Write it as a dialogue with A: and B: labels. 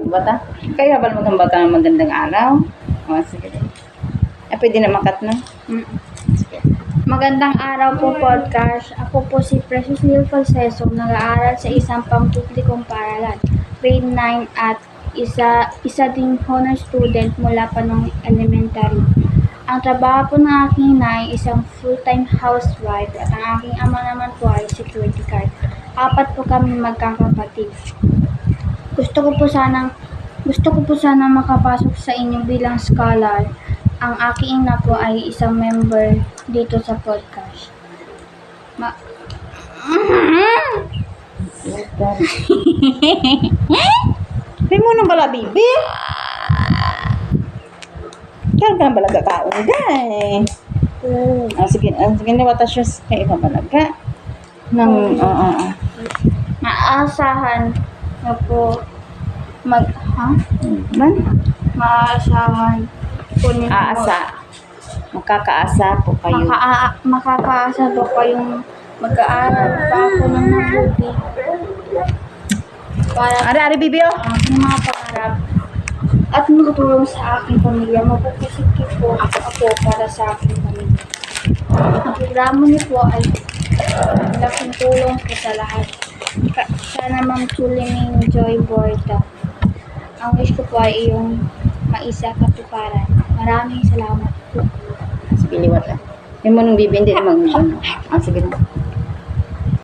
A: bata. Kaya ba magandang bata ng magandang araw? O, sige. Pwede na makat na. Sige.
B: Magandang araw po, podcast. Ako po si Precious Lil Falseso, nag-aaral sa isang pampublikong paaralan, grade 9 at isa ding honor student mula pa nung elementary. Ang trabaho po ng aking inay ay isang full-time housewife at ang aking ama naman po ay security guard. 4 po kami magkakapatid. Gusto ko po sana makapasok sa inyo bilang scholar. Ang aking ina po ay isang member dito sa podcast.
A: May mo nang bala, bibi. Kaya ka nang balaga kaon, guys. Sige na, watas kayo ka balaga.
B: Maasahan na po maasahan po niyo
A: Makakaasa po kayo.
B: makakaasa po kayong mag-aaral pa ako ng mabuti para
A: Ari, bibi, oh.
B: sa aking mga pangarap at makatulong sa aking pamilya. Mapupusikip po ako para sa aking pamilya. Ang programa niyo po ay laking tulong po sa lahat. Sana Ma'am Chuliming Joy Borda. Ang wish ko po ay iyong maisa katuparan. Maraming salamat po.
A: Sige, liwat. May mo nang bibi, hindi na mag-ano. Sige na.